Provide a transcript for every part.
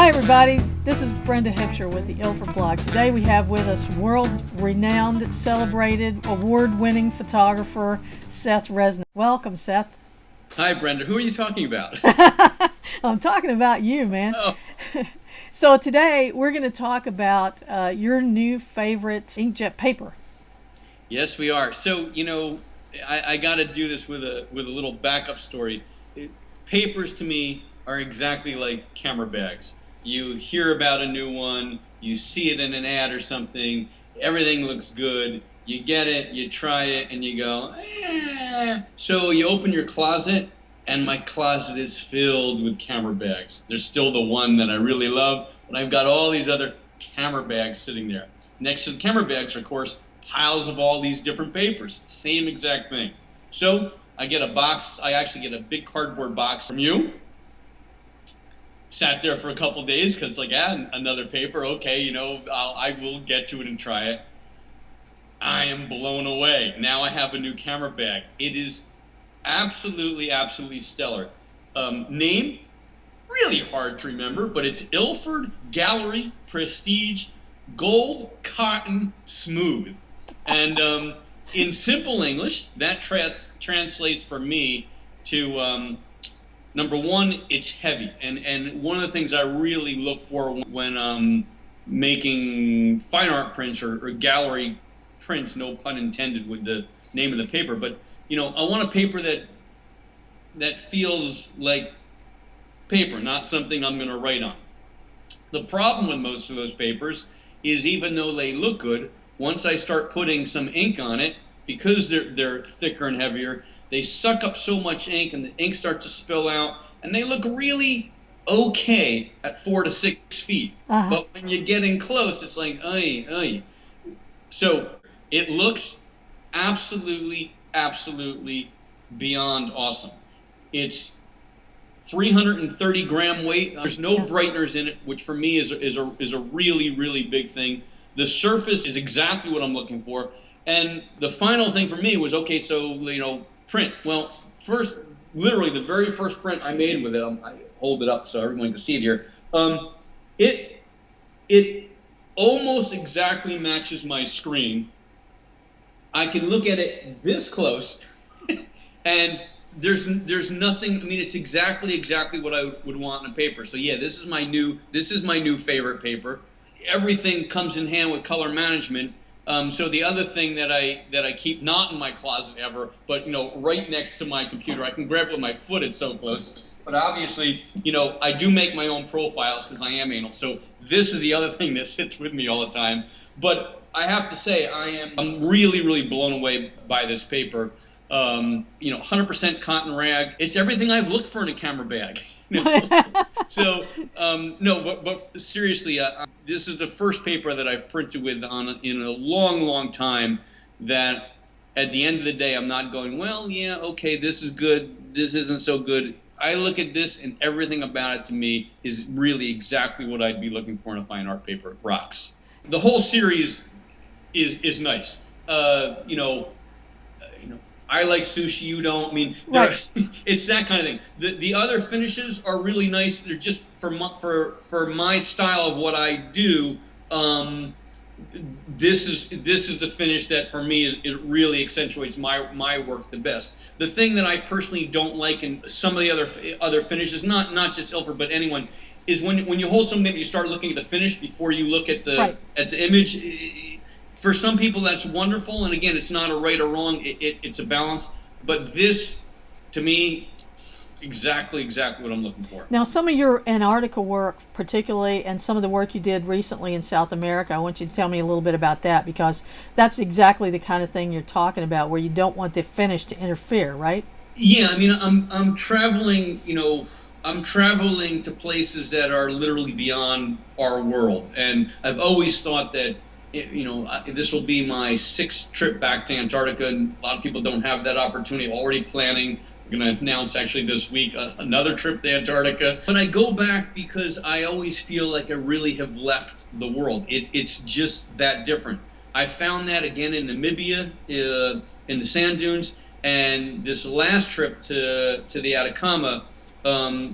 Hi everybody, this is Brenda Hipsher with the ILFORD blog. Today we have with us world-renowned, celebrated, award-winning photographer Seth Resnick. Welcome, Seth. Hi Brenda, who are you talking about? I'm talking about you, man. Oh. So today we're going to talk about your new favorite inkjet paper. Yes, we are. So, I got to do this with a little backup story. Papers to me are exactly like camera bags. You hear about a new one, you see it in an ad or something, everything looks good, you get it, you try it, and you go, eh. So you open your closet, and my closet is filled with camera bags. There's still the one that I really love, but I've got all these other camera bags sitting there. Next to the camera bags are, of course, piles of all these different papers. Same exact thing. So I get a box. I actually get a big cardboard box from you. Sat there for a couple days because, like, another paper. Okay, I will get to it and try it. I am blown away. Now I have a new camera bag. It is absolutely, absolutely stellar. Name, really hard to remember, but it's ILFORD Gallerie Prestige Gold Cotton Smooth. And in simple English, that translates for me to, number one, it's heavy. And one of the things I really look for when making fine art prints or gallery prints, no pun intended with the name of the paper, but I want a paper that feels like paper, not something I'm going to write on. The problem with most of those papers is even though they look good, once I start putting some ink on it, because they're thicker and heavier, they suck up so much ink and the ink starts to spill out, and they look really okay at 4 to 6 feet. But when you're getting close, it's like, ay. So it looks absolutely, absolutely beyond awesome. It's 330 gram weight. There's no brighteners in it, which for me is a really, really big thing. The surface is exactly what I'm looking for. And the final thing for me was, okay, so, print. Well, first, literally the very first print I made with it, I hold it up so everyone can see it here. It almost exactly matches my screen. I can look at it this close, and there's nothing. I mean, it's exactly what I would want in a paper. So yeah, this is my new favorite paper. Everything comes in hand with color management. So the other thing that I keep not in my closet ever, but right next to my computer, I can grab it with my foot. It's so close. But obviously, I do make my own profiles because I am anal. So this is the other thing that sits with me all the time. But I have to say, I'm really, really blown away by this paper. 100% cotton rag. It's everything I've looked for in a camera bag. So, no, but seriously, this is the first paper that I've printed with in a long, long time that at the end of the day, I'm not going, well, yeah, okay, this is good, this isn't so good. I look at this and everything about it to me is really exactly what I'd be looking for in a fine art paper. It rocks. The whole series is nice. I like sushi, you don't. I mean, right. It's that kind of thing. The other finishes are really nice. They're just for my style of what I do. This is the finish that for me it really accentuates my work the best. The thing that I personally don't like in some of the other finishes, not just ILFORD but anyone, is when you hold something, you start looking at the finish before you look at the image. For some people, that's wonderful, and again, it's not a right or wrong. It's a balance. But this, to me, exactly what I'm looking for. Now, some of your Antarctica work, particularly, and some of the work you did recently in South America, I want you to tell me a little bit about that, because that's exactly the kind of thing you're talking about, where you don't want the finish to interfere, right? Yeah, I mean, I'm traveling. I'm traveling to places that are literally beyond our world, and I've always thought that. This will be my 6th trip back to Antarctica, and a lot of people don't have that opportunity. Already planning. We're going to announce actually this week another trip to Antarctica. But I go back because I always feel like I really have left the world. It's just that different. I found that again in Namibia, in the sand dunes, and this last trip to the Atacama,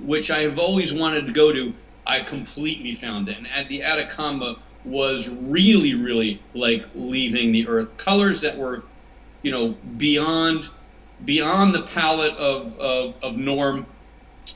which I've always wanted to go to. I completely found it. And at the Atacama was really, really like leaving the earth. Colors that were, you know, beyond the palette of norm.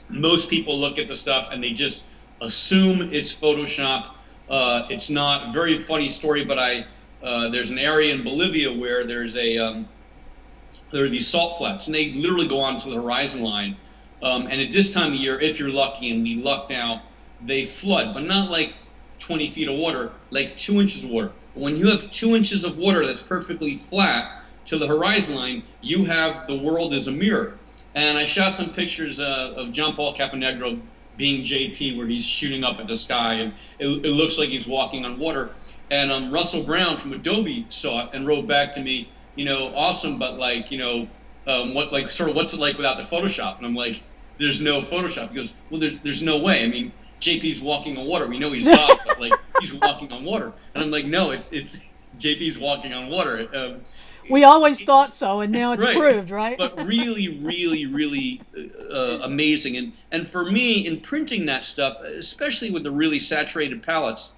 Most people look at the stuff and they just assume it's Photoshop. It's not. Very funny story, but there's an area in Bolivia where there are these salt flats, and they literally go onto the horizon line. And at this time of year, if you're lucky, and we lucked out, they flood, but not like 20 feet of water, like 2 inches of water. But when you have 2 inches of water that's perfectly flat to the horizon line, you have the world as a mirror. And I shot some pictures of John Paul Caponegro being JP, where he's shooting up at the sky, and it looks like he's walking on water. And Russell Brown from Adobe saw it and wrote back to me, you know, awesome, but like, you know, what's it like without the Photoshop? And I'm like, there's no Photoshop. He goes, well, there's no way. I mean, JP's walking on water. We know he's God, but like he's walking on water. And I'm like, no, it's JP's walking on water. We always thought so, and now it's right. proved, right? But really, really, really amazing. And for me, in printing that stuff, especially with the really saturated palettes,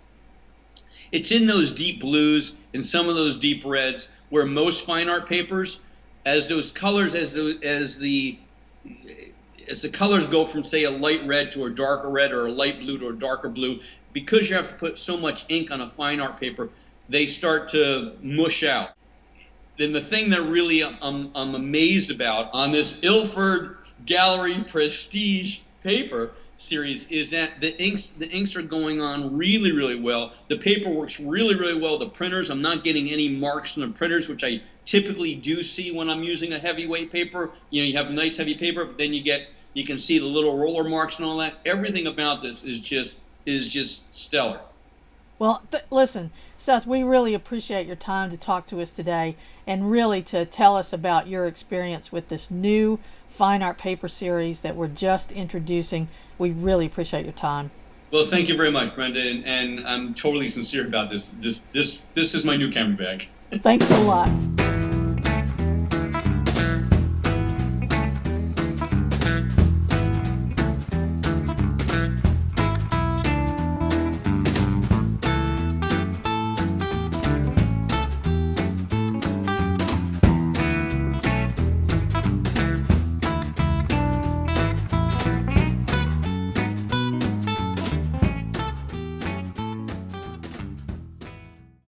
it's in those deep blues and some of those deep reds where most fine art papers, as those colors, as the colors go from, say, a light red to a darker red or a light blue to a darker blue, because you have to put so much ink on a fine art paper, they start to mush out. Then the thing that really I'm amazed about on this ILFORD Gallerie Prestige paper series is that the inks are going on really, really well. The paper works really, really well. The printers, I'm not getting any marks from the printers, which I typically do see when I'm using a heavyweight paper. You know, you have a nice heavy paper, but then you can see the little roller marks and all that. Everything about this is just stellar. Well, listen, Seth, we really appreciate your time to talk to us today and really to tell us about your experience with this new fine art paper series that we're just introducing. We really appreciate your time. Well, thank you very much, Brenda, and I'm totally sincere about this. This is my new camera bag. Thanks a lot.